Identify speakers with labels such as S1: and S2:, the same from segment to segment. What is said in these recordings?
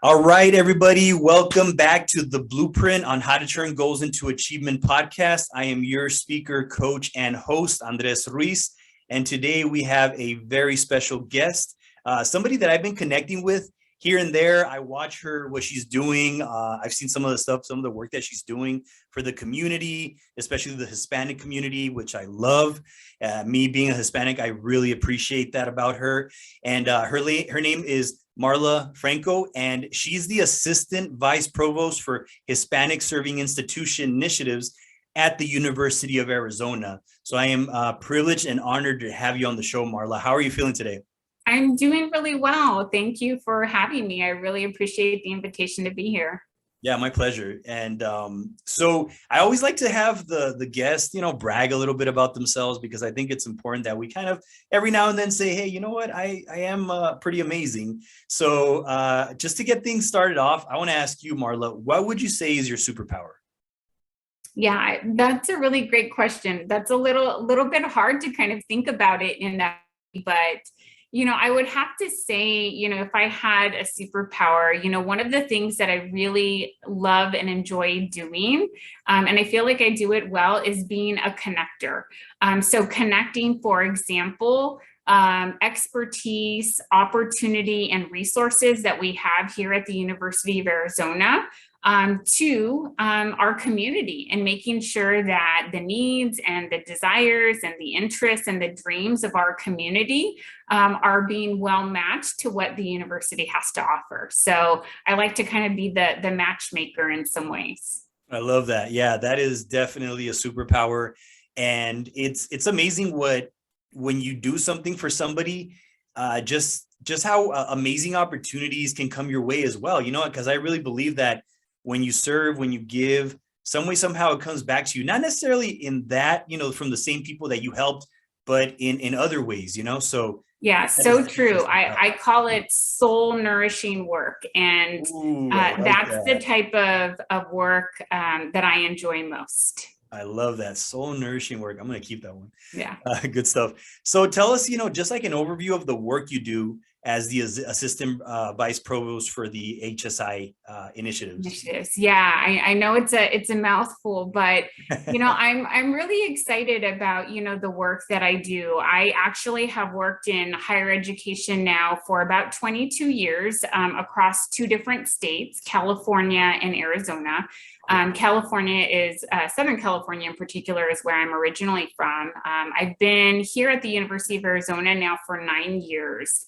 S1: All right, everybody, welcome back to the Blueprint on How to Turn Goals into Achievement podcast. I am your speaker, coach, and host, Andres Ruiz. And today we have a very special guest, somebody that I've been connecting with here and there. I watch her, what she's doing. I've seen some of the stuff, some of the work that she's doing for the community, especially the Hispanic community, which I love. Me being a Hispanic, I really appreciate that about her. And her name is Marla Franco, and she's the Assistant Vice Provost for Hispanic Serving Institution initiatives at the University of Arizona. So I am privileged and honored to have you on the show, Marla. How are you feeling today?
S2: I'm doing really well. Thank you for having me. I really appreciate the invitation to be here.
S1: Yeah, my pleasure. And so I always like to have the guest, brag a little bit about themselves, because I think it's important that we kind of every now and then say, hey, you know what, I am pretty amazing. So just to get things started off, I want to ask you, Marla, what would you say is your superpower?
S2: Yeah, that's a really great question. That's a little bit hard to kind of think about it in that, but I would have to say, if I had a superpower, one of the things that I really love and enjoy doing, and I feel like I do it well, is being a connector. So connecting, for example, expertise, opportunity, and resources that we have here at the University of Arizona to our community, and making sure that the needs and the desires and the interests and the dreams of our community are being well matched to what the university has to offer. So I like to kind of be the matchmaker in some ways.
S1: I love that. Yeah, that is definitely a superpower. And it's amazing when you do something for somebody, just how amazing opportunities can come your way as well. Because I really believe that when you serve, when you give, some way, somehow it comes back to you, not necessarily in that, from the same people that you helped, but in other ways, So
S2: yeah, so true. I call it soul nourishing work. And that's the type of work that I enjoy most.
S1: I love that. Soul nourishing work. I'm going to keep that one.
S2: Yeah.
S1: Good stuff. So tell us, just like an overview of the work you do as the Assistant Vice Provost for the HSI initiatives.
S2: Yeah, I know it's a mouthful, but I'm really excited about the work that I do. I actually have worked in higher education now for about 22 years across two different states, California and Arizona. California is Southern California in particular is where I'm originally from. I've been here at the University of Arizona now for 9 years.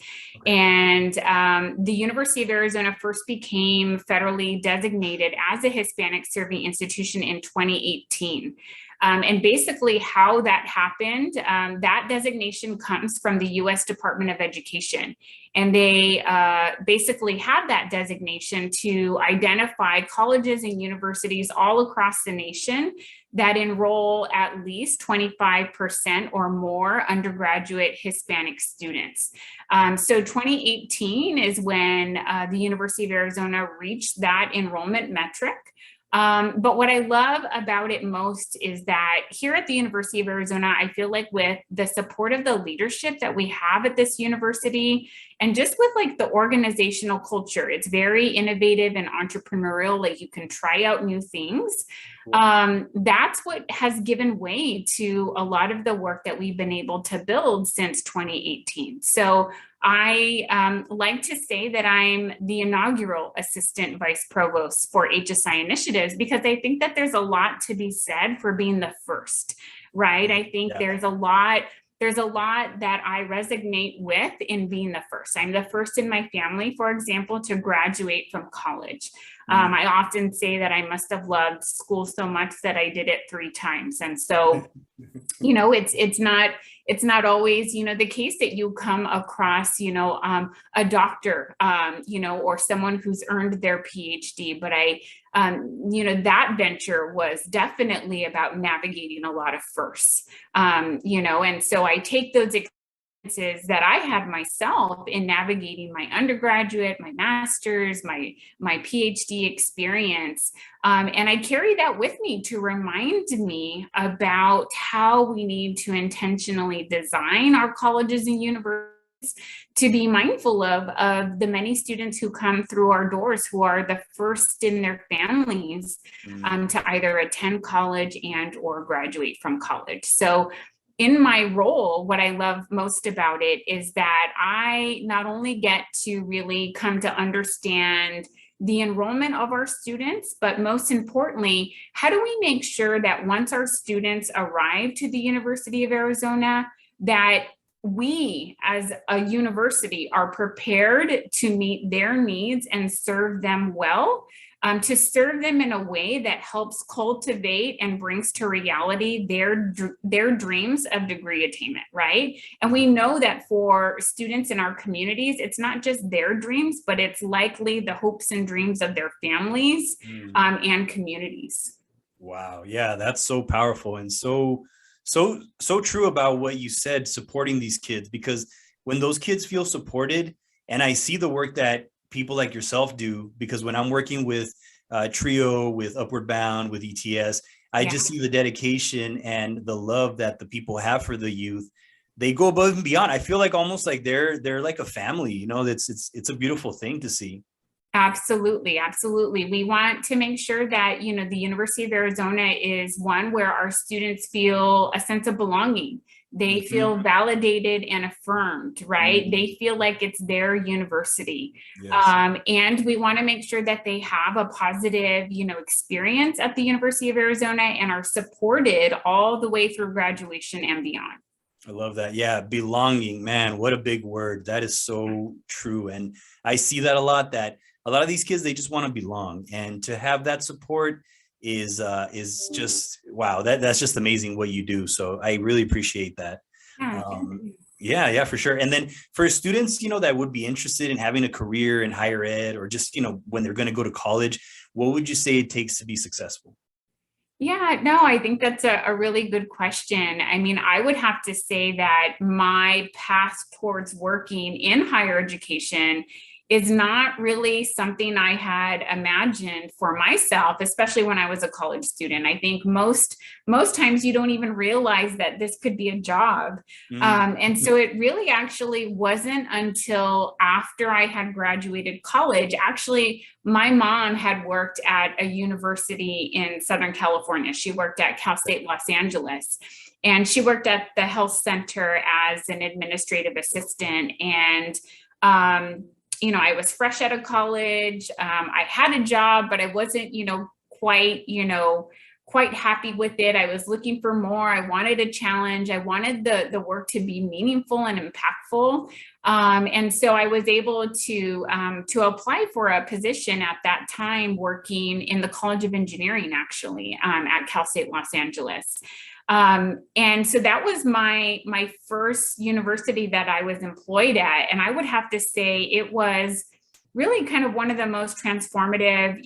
S2: And the University of Arizona first became federally designated as a Hispanic Serving Institution in 2018. And basically how that happened, that designation comes from the U.S. Department of Education. And they basically have that designation to identify colleges and universities all across the nation that enroll at least 25% or more undergraduate Hispanic students. So 2018 is when the University of Arizona reached that enrollment metric. But what I love about it most is that here at the University of Arizona, I feel like with the support of the leadership that we have at this university, and just with like the organizational culture, it's very innovative and entrepreneurial. Like you can try out new things. That's what has given way to a lot of the work that we've been able to build since 2018. So I like to say that I'm the inaugural Assistant Vice Provost for HSI initiatives, because I think that there's a lot to be said for being the first, right? I think there's a lot that I resonate with in being the first. I'm the first in my family, for example, to graduate from college. I often say that I must have loved school so much that I did it 3 times. And so, it's not always, the case that you come across, a doctor, or someone who's earned their PhD. But that venture was definitely about navigating a lot of firsts, and so I take those experiences that I had myself in navigating my undergraduate, my master's, my PhD experience. And I carry that with me to remind me about how we need to intentionally design our colleges and universities to be mindful of the many students who come through our doors who are the first in their families to either attend college and or graduate from college. So in my role, what I love most about it is that I not only get to really come to understand the enrollment of our students, but most importantly, how do we make sure that once our students arrive to the University of Arizona, that we as a university are prepared to meet their needs and serve them well, to serve them in a way that helps cultivate and brings to reality their dreams of degree attainment, right? And we know that for students in our communities, it's not just their dreams, but it's likely the hopes and dreams of their families and communities.
S1: Wow. Yeah, that's so powerful and so true about what you said, supporting these kids, because when those kids feel supported, and I see the work that people like yourself do, because when I'm working with TRIO, with Upward Bound, with ETS, I just see the dedication and the love that the people have for the youth. They go above and beyond. I feel like almost like they're like a family, you know. It's a beautiful thing to see.
S2: Absolutely, absolutely. We want to make sure that, you know, the University of Arizona is one where our students feel a sense of belonging. They feel validated and affirmed, right? They feel like it's their university.
S1: Yes.
S2: And we want to make sure that they have a positive, you know, experience at the University of Arizona and are supported all the way through graduation and beyond.
S1: I love that. Yeah, belonging, man, what a big word. That is so true. And I see that a lot, that a lot of these kids, they just want to belong, and to have that support is just, wow, that's just amazing what you do. So I really appreciate that. Yeah, for sure. And then for students, you know, that would be interested in having a career in higher ed, or just, you know, when they're going to go to college, what would you say it takes to be successful?
S2: Yeah, no, I think that's a really good question. I mean, I would have to say that my path towards working in higher education is not really something I had imagined for myself, especially when I was a college student. I think most times you don't even realize that this could be a job. And so it really actually wasn't until after I had graduated college. Actually, my mom had worked at a university in Southern California. She worked at Cal State Los Angeles. And she worked at the health center as an administrative assistant. And you know, I was fresh out of college. I had a job, but I wasn't, quite happy with it. I was looking for more. I wanted a challenge. I wanted the work to be meaningful and impactful. And so I was able to apply for a position at that time working in the College of Engineering, actually, at Cal State Los Angeles. And so that was my first university that I was employed at. And I would have to say it was really kind of one of the most transformative,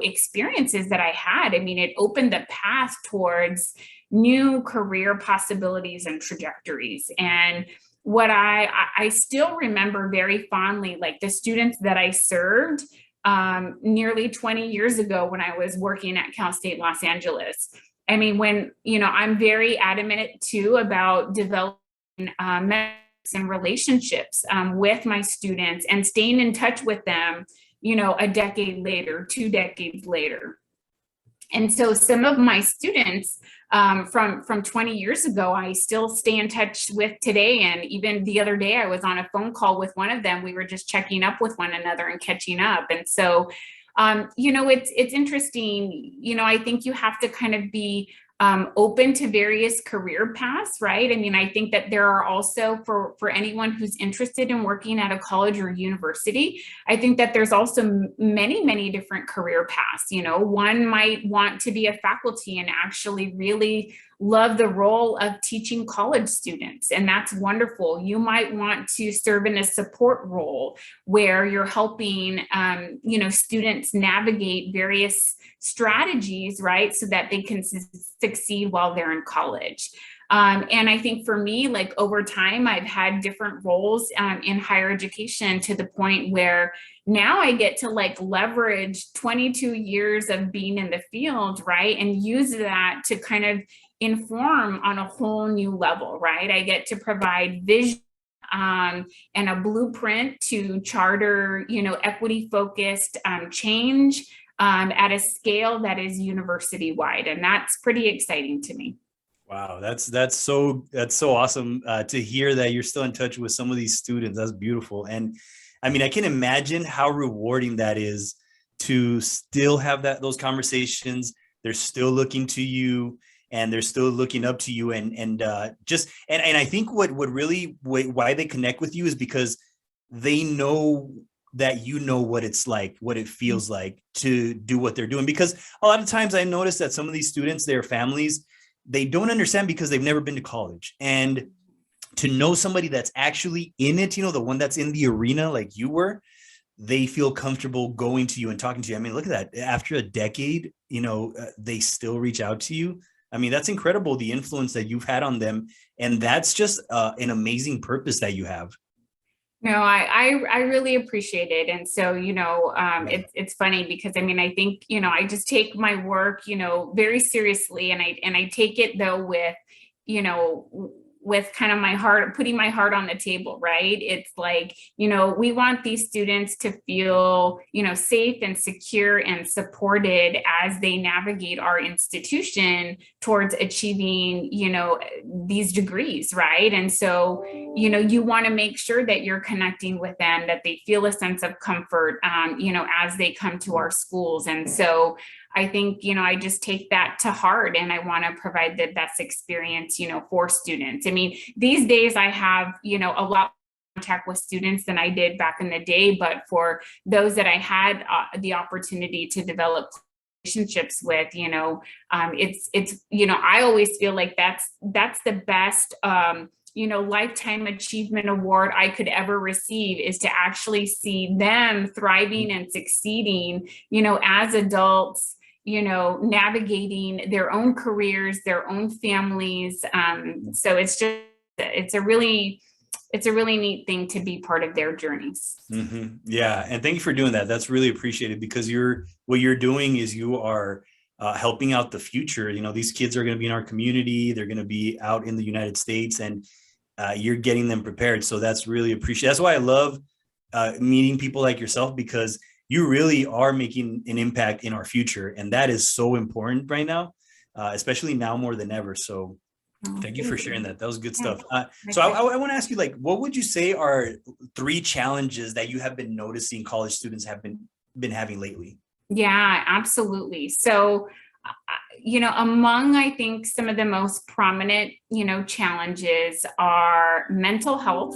S2: experiences that I had. I mean, it opened the path towards new career possibilities and trajectories. And what I still remember very fondly, like the students that I served nearly 20 years ago when I was working at Cal State Los Angeles. I mean, I'm very adamant too about developing and relationships with my students and staying in touch with them, a decade later, 2 decades later. And so some of my students from 20 years ago, I still stay in touch with today. And even the other day, I was on a phone call with one of them. We were just checking up with one another and catching up. And so it's interesting. I think you have to kind of be open to various career paths, right? I mean, I think that there are also for anyone who's interested in working at a college or university, I think that there's also many, many different career paths. One might want to be a faculty and actually really love the role of teaching college students, and that's wonderful. You might want to serve in a support role where you're helping, students navigate various strategies, right, so that they can succeed while they're in college. And I think for me, like over time, I've had different roles in higher education to the point where now I get to leverage 22 years of being in the field, right, and use that to kind of inform on a whole new level, right? I get to provide vision and a blueprint to charter, equity focused change at a scale that is university wide. And that's pretty exciting to me.
S1: Wow, that's so awesome to hear that you're still in touch with some of these students. That's beautiful. And I mean, I can imagine how rewarding that is to still have those conversations. They're still looking to you and they're still looking up to you. And I think what really why they connect with you is because they know that you know what it's like, what it feels like to do what they're doing. Because a lot of times I notice that some of these students, their families, they don't understand because they've never been to college. And to know somebody that's actually in it, the one that's in the arena like you were, they feel comfortable going to you and talking to you. I mean, look at that. After a decade, they still reach out to you. I mean, that's incredible, the influence that you've had on them. And that's just an amazing purpose that you have.
S2: No, I really appreciate it. And so, it's funny because I think, I just take my work, very seriously. And I take it though with kind of my heart, putting my heart on the table, right? It's like, we want these students to feel, safe and secure and supported as they navigate our institution towards achieving, these degrees, right? And so, you want to make sure that you're connecting with them, that they feel a sense of comfort, as they come to our schools. And so I think, I just take that to heart and I want to provide the best experience, for students. I mean, these days I have, a lot more contact with students than I did back in the day, but for those that I had the opportunity to develop relationships with, it's, I always feel like that's the best, lifetime achievement award I could ever receive, is to actually see them thriving and succeeding, as adults, navigating their own careers, their own families. So it's a really neat thing to be part of their journeys.
S1: Mm-hmm. Yeah. And thank you for doing that. That's really appreciated, because what you're doing is you are helping out the future. These kids are going to be in our community. They're going to be out in the United States, and you're getting them prepared. So that's really appreciated. That's why I love meeting people like yourself, because you really are making an impact in our future. And that is so important right now, especially now more than ever. So thank you for sharing that. That was good stuff. So I want to ask you, like, what would you say are 3 challenges that you have been noticing college students have been having lately?
S2: Yeah, absolutely. So, among, I think, some of the most prominent, challenges are mental health,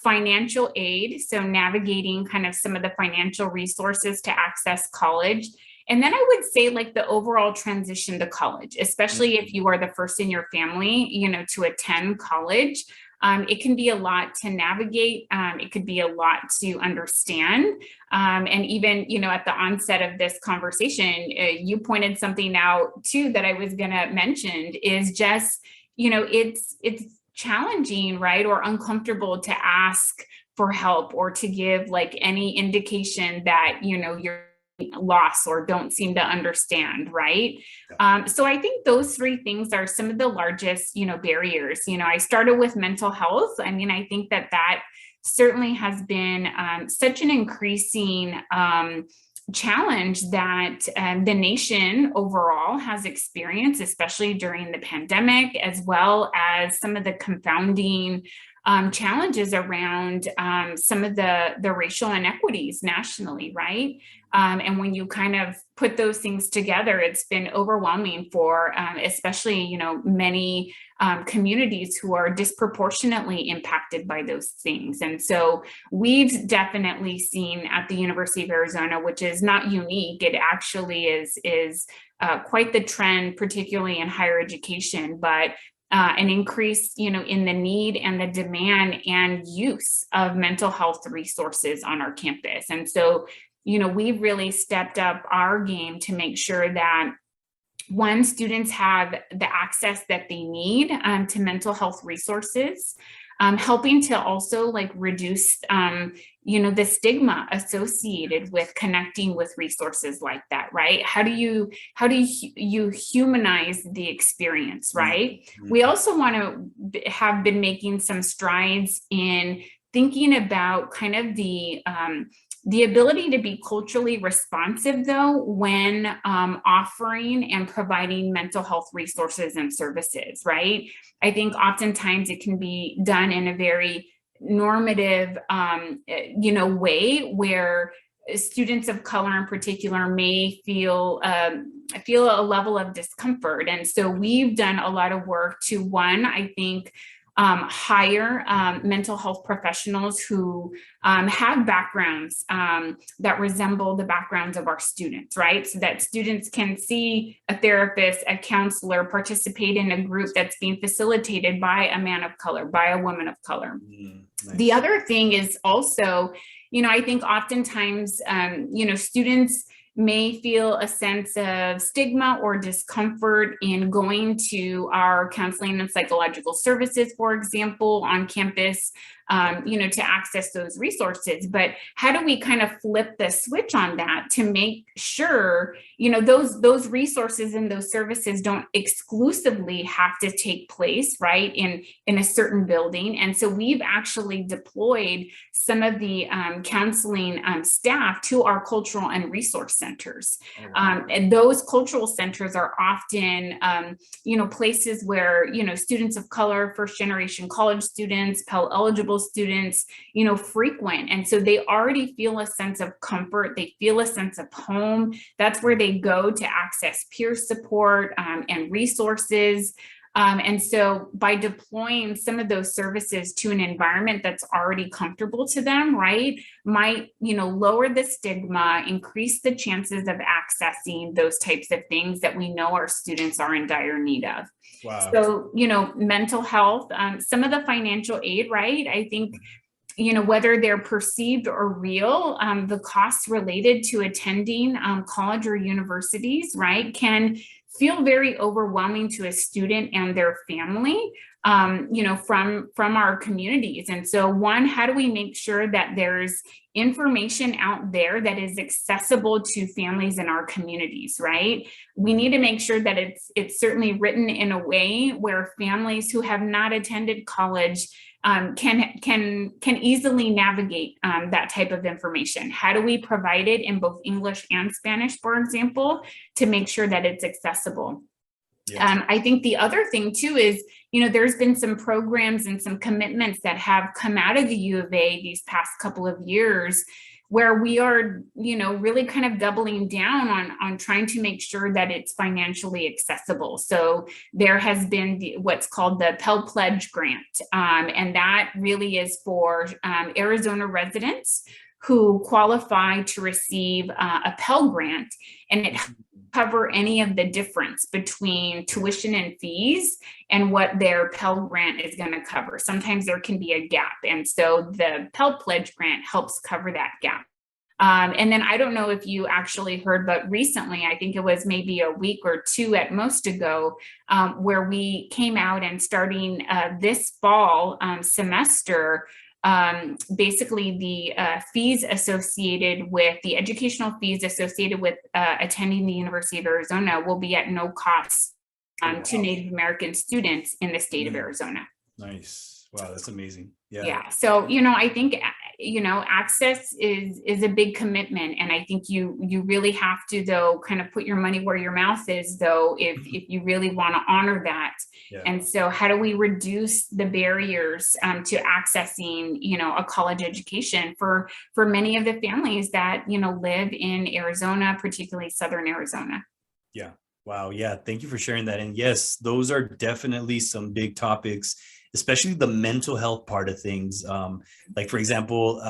S2: financial aid, so navigating kind of some of the financial resources to access college. And then I would say, like, the overall transition to college, especially if you are the first in your family, to attend college. It can be a lot to navigate. It could be a lot to understand. And even, at the onset of this conversation, you pointed something out too that I was going to mention, is just, it's challenging, right? Or uncomfortable to ask for help or to give like any indication that, you're lost or don't seem to understand, right? So I think those 3 things are some of the largest, barriers. I started with mental health. I mean, I think that certainly has been such an increasing challenge that the nation overall has experienced, especially during the pandemic, as well as some of the confounding challenges around some of the racial inequities nationally, right? And when you kind of put those things together, it's been overwhelming for especially, many communities who are disproportionately impacted by those things. And so we've definitely seen at the University of Arizona, which is not unique, it actually is quite the trend, particularly in higher education, but an increase, in the need and the demand and use of mental health resources on our campus. And so, we've really stepped up our game to make sure that students have the access that they need to mental health resources. helping to also like reduce, the stigma associated with connecting with resources like that, right? How do you humanize the experience, right? We also want to have been making some strides in thinking about kind of the ability to be culturally responsive, though, when offering and providing mental health resources and services, right? I think oftentimes it can be done in a very normative, way where students of color in particular may feel a level of discomfort. And so we've done a lot of work to, one, I think, hire mental health professionals who have backgrounds that resemble the backgrounds of our students, right? So that students can see a therapist, a counselor, participate in a group that's being facilitated by a man of color, by a woman of color. Nice. The other thing is also, I think oftentimes, students may feel a sense of stigma or discomfort in going to our counseling and psychological services, for example, on campus, to access those resources. But how do we kind of flip the switch on that to make sure, those resources and those services don't exclusively have to take place, right, in a certain building? And so we've actually deployed some of the counseling staff to our cultural and resource centers. And those cultural centers are often, places where, students of color, first generation college students, Pell eligible students, frequent. And so they already feel a sense of comfort. They feel a sense of home. That's where they go to access peer support and resources. And so by deploying some of those services to an environment that's already comfortable to them, right, might, lower the stigma, increase the chances of accessing those types of things that we know our students are in dire need of. Wow. So, mental health, some of the financial aid, right, I think, whether they're perceived or real, the costs related to attending college or universities, right, can feel very overwhelming to a student and their family, from our communities. And so, one, how do we make sure that there's information out there that is accessible to families in our communities, right? We need to make sure that it's certainly written in a way where families who have not attended college can easily navigate that type of information. How do we provide it in both English and Spanish, for example, to make sure that it's accessible? Yeah. I think the other thing too is, there's been some programs and some commitments that have come out of the U of A these past couple of years where we are, really kind of doubling down on trying to make sure that it's financially accessible. So there has been what's called the Pell Pledge Grant, and that really is for Arizona residents who qualify to receive a Pell Grant, and it cover any of the difference between tuition and fees and what their Pell Grant is going to cover. Sometimes there can be a gap. And so the Pell Pledge Grant helps cover that gap. And then I don't know if you actually heard, but recently, I think it was maybe a week or two at most ago, where we came out and starting this fall semester, basically the fees associated with the educational fees associated with attending the University of Arizona will be at no cost to Native American students in the state of Arizona.
S1: Nice. Wow, that's amazing. Yeah.
S2: Yeah. So, I think, access is a big commitment. And I think you really have to, though, kind of put your money where your mouth is, though, if you really want to honor that. Yeah. And so how do we reduce the barriers to accessing, a college education for many of the families that, live in Arizona, particularly Southern Arizona?
S1: Yeah. Wow. Yeah. Thank you for sharing that. And yes, those are definitely some big topics, especially the mental health part of things. Like, for example,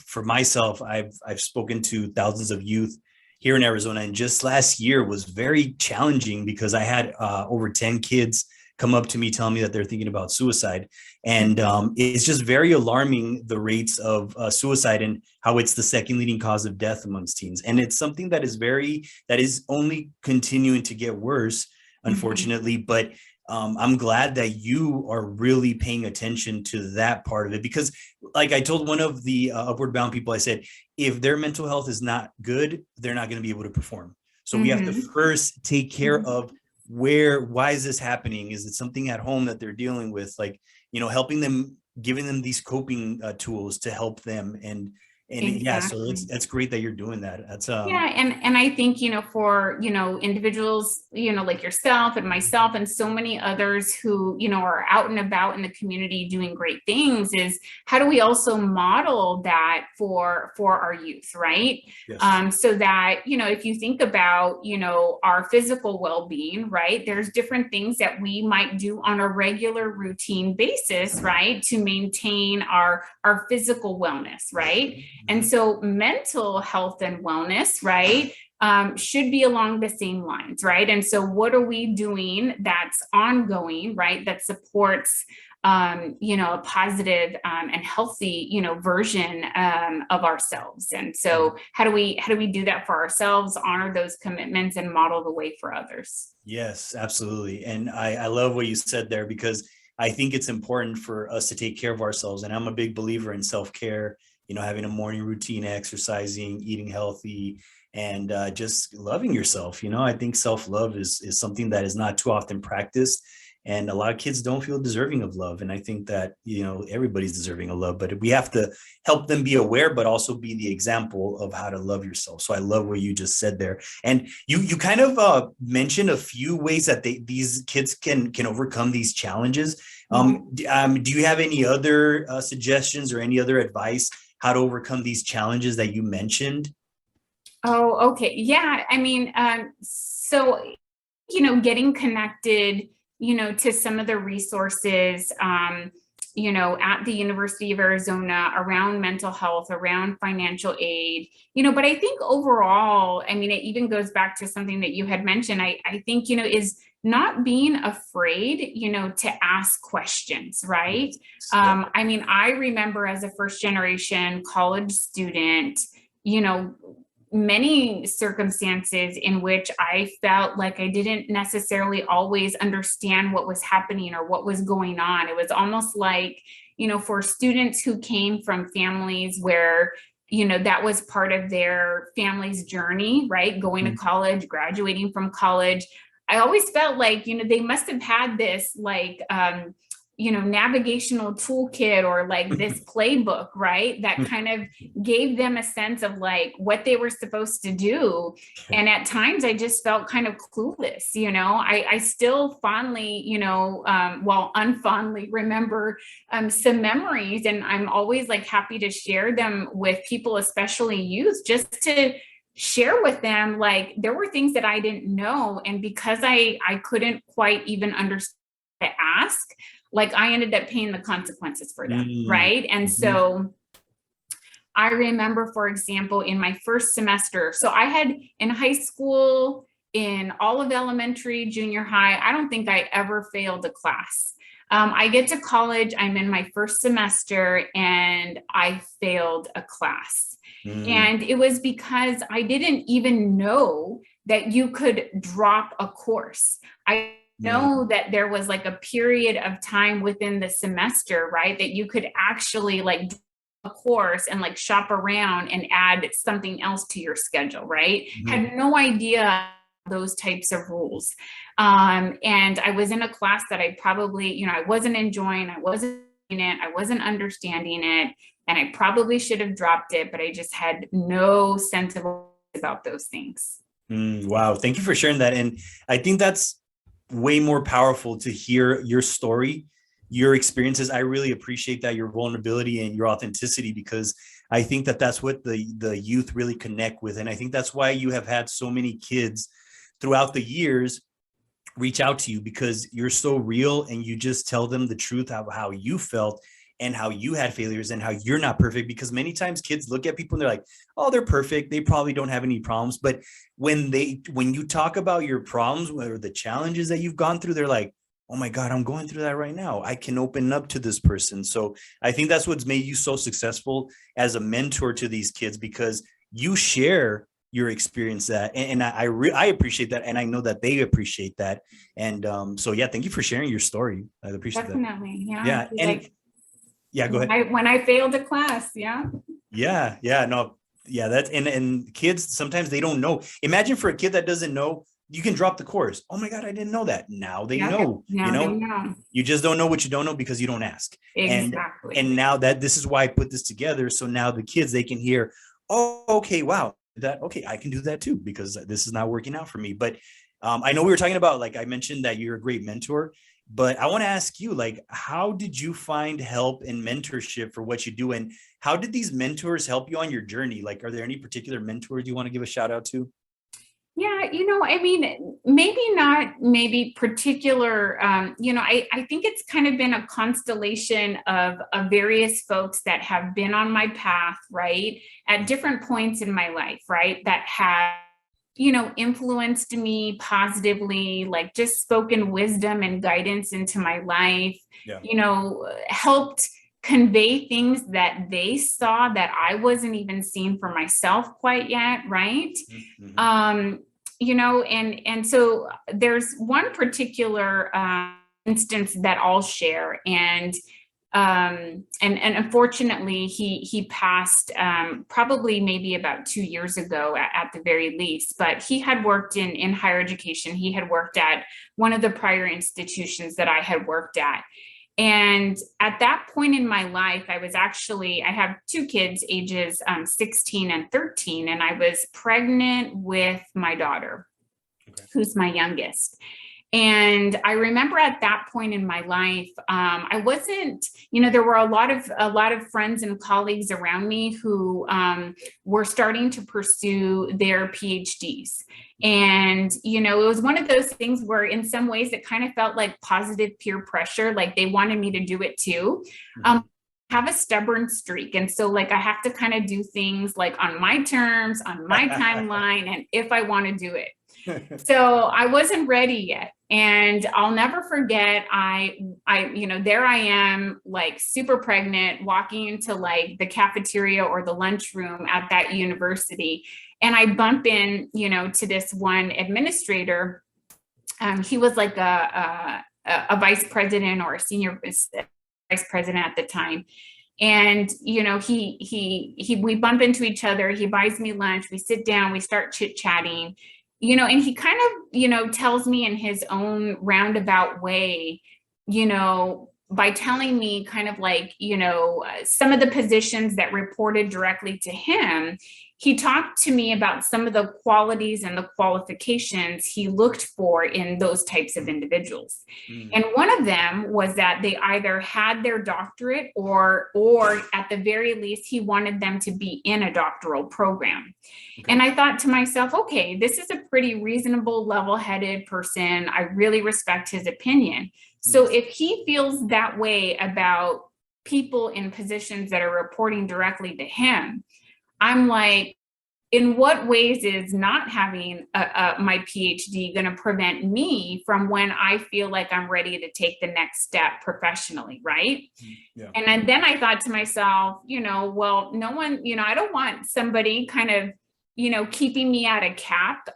S1: for myself, I've spoken to thousands of youth here in Arizona, and just last year was very challenging because I had over 10 kids come up to me telling me that they're thinking about suicide. And it's just very alarming, the rates of suicide and how it's the second leading cause of death amongst teens. And it's something that is only continuing to get worse, unfortunately. But I'm glad that you are really paying attention to that part of it, because like I told one of the Upward Bound people, I said, if their mental health is not good, they're not going to be able to perform. So we have to first take care of why is this happening? Is it something at home that they're dealing with? Like, helping them, giving them these coping tools to help them. And
S2: Exactly.
S1: yeah, so that's great that you're doing that. That's
S2: yeah, and I think for individuals like yourself and myself and so many others who are out and about in the community doing great things, is how do we also model that for our youth, right?
S1: Yes.
S2: So that if you think about our physical well-being, right, there's different things that we might do on a regular routine basis, right, to maintain our physical wellness, right? And so mental health and wellness, right, should be along the same lines, right? And so what are we doing that's ongoing, right, that supports a positive and healthy version of ourselves? And so how do we do that for ourselves, honor those commitments, and model the way for others?
S1: Yes, absolutely. And I love what you said there, because I think it's important for us to take care of ourselves. And I'm a big believer in self-care, having a morning routine, exercising, eating healthy, and just loving yourself. I think self-love is something that is not too often practiced. And a lot of kids don't feel deserving of love. And I think that, everybody's deserving of love, but we have to help them be aware, but also be the example of how to love yourself. So I love what you just said there. And you kind of mentioned a few ways that these kids can overcome these challenges. Do you have any other suggestions or any other advice how to overcome these challenges that you mentioned?
S2: Oh, okay. Yeah. I mean, so, getting connected, to some of the resources, at the University of Arizona around mental health, around financial aid, but I think overall, I mean, it even goes back to something that you had mentioned. I think, is not being afraid, to ask questions, right? I mean, I remember as a first generation college student, many circumstances in which I felt like I didn't necessarily always understand what was happening or what was going on. It was almost like, for students who came from families where, that was part of their family's journey, right? Going to college, graduating from college. I always felt like, they must have had this like, navigational toolkit or like this playbook, right? That kind of gave them a sense of like what they were supposed to do. And at times I just felt kind of clueless, I still fondly, unfondly remember some memories, and I'm always like happy to share them with people, especially youth, just to share with them, like there were things that I didn't know. And because I couldn't quite even understand to ask, like I ended up paying the consequences for them, right? And so I remember, for example, in my first semester, so I had in high school, in all of elementary, junior high, I don't think I ever failed a class. I get to college, I'm in my first semester, and I failed a class. And it was because I didn't even know that you could drop a course. I know that there was like a period of time within the semester, right, that you could actually like a course and like shop around and add something else to your schedule, right? Had no idea those types of rules. And I was in a class that I probably, I wasn't enjoying, I wasn't in it, I wasn't understanding it, and I probably should have dropped it, but I just had no sense about those things.
S1: Wow. Thank you for sharing that. And I think that's way more powerful to hear your story, your experiences. I really appreciate that, your vulnerability and your authenticity, because I think that that's what the youth really connect with. And I think that's why you have had so many kids throughout the years reach out to you, because you're so real and you just tell them the truth of how you felt and how you had failures and how you're not perfect. Because many times kids look at people and they're like, oh, they're perfect, they probably don't have any problems. But when you talk about your problems or the challenges that you've gone through, they're like, oh my God, I'm going through that right now. I can open up to this person. So I think that's what's made you so successful as a mentor to these kids, because you share your experience that. And I appreciate that. And I know that they appreciate that. And so, yeah, thank you for sharing your story. I appreciate
S2: Definitely.
S1: that.
S2: Yeah.
S1: Yeah. And
S2: Like,
S1: yeah, go ahead.
S2: when I failed a class. Yeah.
S1: Yeah. Yeah. No. Yeah. That's, and kids, sometimes they don't know. Imagine for a kid that doesn't know, you can drop the course. Oh my God, I didn't know that. Now they know,
S2: Now they know.
S1: you just don't know what you don't know because you don't ask.
S2: Exactly.
S1: And now that this is why I put this together. So now the kids, they can hear, oh, okay, wow, okay, I can do that too, because this is not working out for me. But I know we were talking about, like I mentioned, that you're a great mentor, but I want to ask you, like, how did you find help and mentorship for what you do? And how did these mentors help you on your journey? Like, are there any particular mentors you want to give a shout out to?
S2: Yeah, I mean, maybe particular, I think it's kind of been a constellation of various folks that have been on my path, right, at different points in my life, right, that have, influenced me positively, like just spoken wisdom and guidance into my life, helped convey things that they saw that I wasn't even seeing for myself quite yet, right? Mm-hmm. And so there's one particular instance that I'll share, and unfortunately he passed probably maybe about 2 years ago at the very least. But he had worked in higher education. He had worked at one of the prior institutions that I had worked at. And at that point in my life, I have 2 kids, ages 16 and 13, and I was pregnant with my daughter, who's my youngest. And I remember at that point in my life, I wasn't, there were a lot of friends and colleagues around me who were starting to pursue their PhDs. And, it was one of those things where in some ways it kind of felt like positive peer pressure, like they wanted me to do it too. Have a stubborn streak. And so like, I have to kind of do things like on my terms, on my timeline, and if I want to do it. So I wasn't ready yet. And I'll never forget, there I am, like super pregnant, walking into like the cafeteria or the lunchroom at that university. And I bump in, to this one administrator. He was like a vice president or a senior vice president at the time. And, we bump into each other. He buys me lunch. We sit down, we start chit-chatting. And he kind of, tells me in his own roundabout way, by telling me kind of like, some of the positions that reported directly to him. He talked to me about some of the qualities and the qualifications he looked for in those types of individuals. And one of them was that they either had their doctorate or at the very least, he wanted them to be in a doctoral program. Okay. And I thought to myself, okay, this is a pretty reasonable, level-headed person. I really respect his opinion. So if he feels that way about people in positions that are reporting directly to him, I'm like, in what ways is not having my PhD going to prevent me from when I feel like I'm ready to take the next step professionally, right? Yeah. And then I thought to myself, well, no one, I don't want somebody kind of, keeping me at a cap,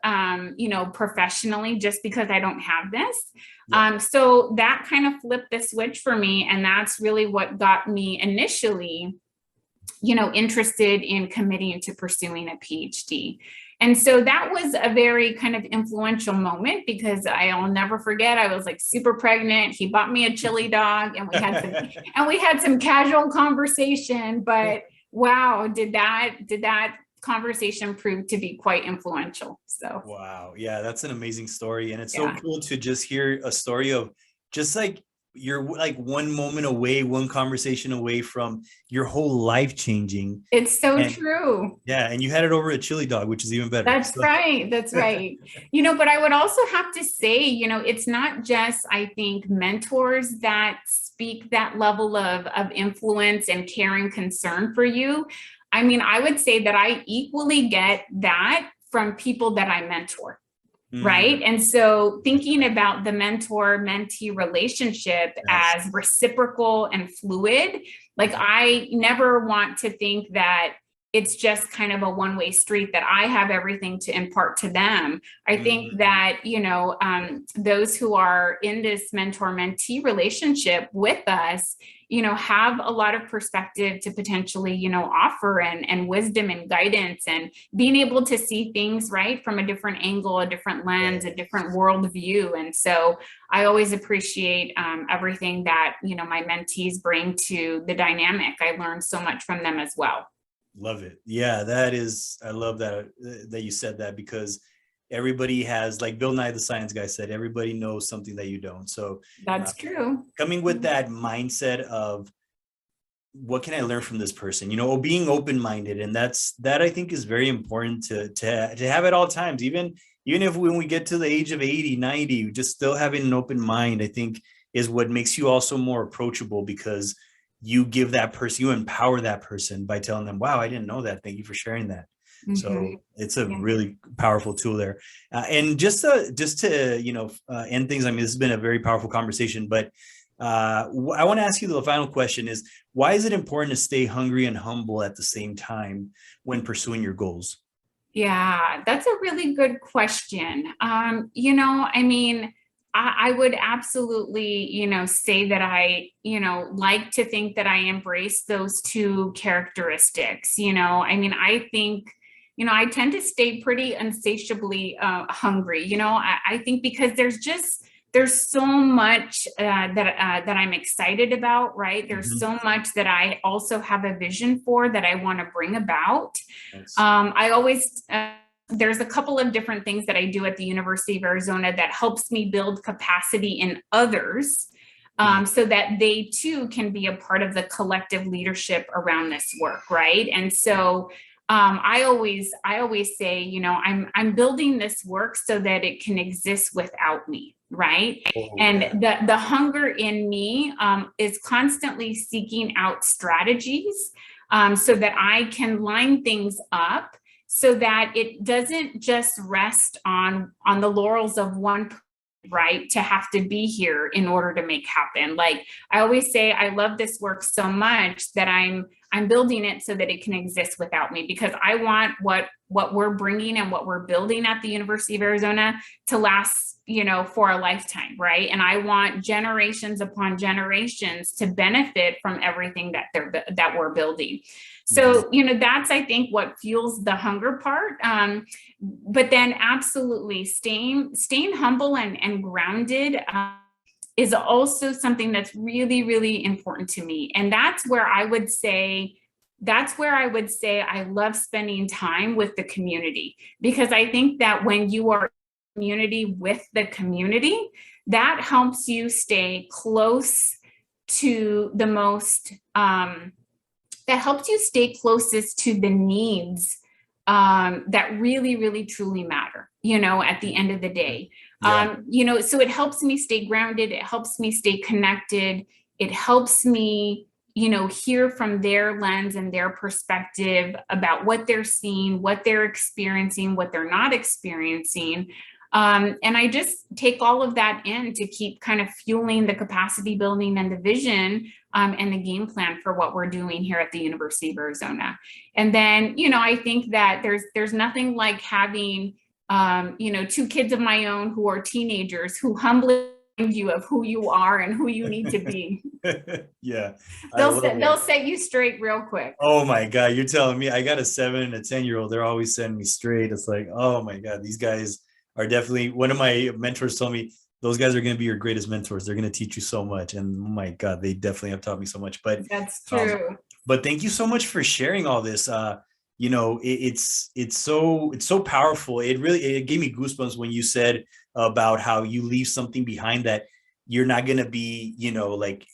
S2: professionally just because I don't have this. Yeah. So that kind of flipped the switch for me. And that's really what got me initially interested in committing to pursuing a PhD. And so that was a very kind of influential moment because I'll never forget, I was like super pregnant. He bought me a chili dog and we had some casual conversation, but wow, did that conversation prove to be quite influential. So
S1: wow. Yeah, that's an amazing story. And it's so cool to just hear a story of just like, you're like one moment away, one conversation away from your whole life changing.
S2: It's so true.
S1: Yeah. And you had it over a chili dog, which is even better.
S2: That's right. That's right. But I would also have to say, it's not just, I think, mentors that speak that level of influence and care and concern for you. I mean, I would say that I equally get that from people that I mentor. Right. And so thinking about the mentor-mentee relationship as reciprocal and fluid, like I never want to think that, it's just kind of a one-way street that I have everything to impart to them. I think that, those who are in this mentor-mentee relationship with us, have a lot of perspective to potentially, offer and wisdom and guidance and being able to see things, right, from a different angle, a different lens, a different worldview. And so I always appreciate everything that, my mentees bring to the dynamic. I learned so much from them as well.
S1: Love it. Yeah, I love that you said that, because everybody has, like Bill Nye the Science Guy said, everybody knows something that you don't. So
S2: that's true.
S1: Coming with that mindset of what can I learn from this person, being open-minded. And that I think is very important to have at all times, even if when we get to the age of 80, 90, just still having an open mind, I think is what makes you also more approachable, because you give that person, you empower that person by telling them, wow, I didn't know that. Thank you for sharing that. So it's a really powerful tool there. And just to end things, I mean, this has been a very powerful conversation, but I want to ask you the final question is, why is it important to stay hungry and humble at the same time when pursuing your goals?
S2: Yeah, that's a really good question. I would absolutely, say that I, like to think that I embrace those two characteristics. I think, I tend to stay pretty insatiably hungry. I think because there's so much that I'm excited about, right? There's so much that I also have a vision for that I want to bring about. Nice. I always there's a couple of different things that I do at the University of Arizona that helps me build capacity in others, so that they too can be a part of the collective leadership around this work, right? And so I always say, I'm building this work so that it can exist without me, right? And the hunger in me is constantly seeking out strategies so that I can line things up, so that it doesn't just rest on the laurels of one person, right, to have to be here in order to make happen. Like I always say, I love this work so much that I'm building it so that it can exist without me, because I want what we're bringing and what we're building at the University of Arizona to last, for a lifetime, right? And I want generations upon generations to benefit from everything that we're building. So, that's, I think, what fuels the hunger part. But then absolutely staying humble and grounded is also something that's really, really important to me. And that's where I would say I love spending time with the community, because I think that when you are in community with the community, that helps you stay close to the most, that helps you stay closest to the needs that really, really, truly matter, at the end of the day. So it helps me stay grounded. It helps me stay connected. It helps me, hear from their lens and their perspective about what they're seeing, what they're experiencing, what they're not experiencing. And I just take all of that in to keep kind of fueling the capacity building and the vision and the game plan for what we're doing here at the University of Arizona. And then, I think that there's nothing like having, two kids of my own who are teenagers who humbly remind you of who you are and who you need to be.
S1: Yeah.
S2: They'll set you straight real quick.
S1: Oh my God. You're telling me I got a 7 and a 10-year-old. They're always setting me straight. It's like, oh my God, these guys are definitely, one of my mentors told me, those guys are going to be your greatest mentors. They're going to teach you so much. And oh my God, they definitely have taught me so much. But
S2: that's true.
S1: But thank you so much for sharing all this. It's so powerful. It gave me goosebumps when you said about how you leave something behind that you're not going to be, like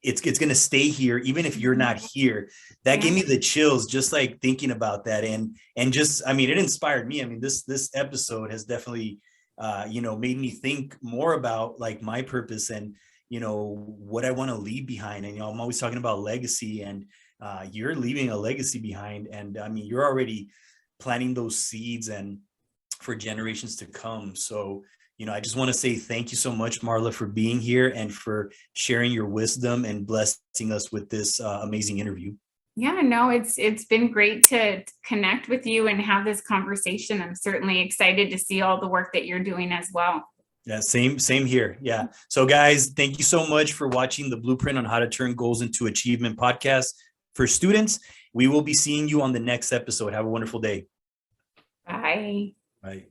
S1: it's going to stay here, even if you're not here. That gave me the chills, just like thinking about that. And just, I mean, it inspired me. I mean, this episode has definitely, made me think more about like my purpose and, what I want to leave behind. And, I'm always talking about legacy, and you're leaving a legacy behind. And I mean, you're already planting those seeds and for generations to come. So, I just want to say thank you so much, Marla, for being here and for sharing your wisdom and blessing us with this amazing interview.
S2: Yeah, no, it's been great to connect with you and have this conversation. I'm certainly excited to see all the work that you're doing as well.
S1: Yeah, same here. Yeah. So guys, thank you so much for watching the Blueprint on How to Turn Goals into Achievement podcast for students. We will be seeing you on the next episode. Have a wonderful day.
S2: Bye.
S1: Bye.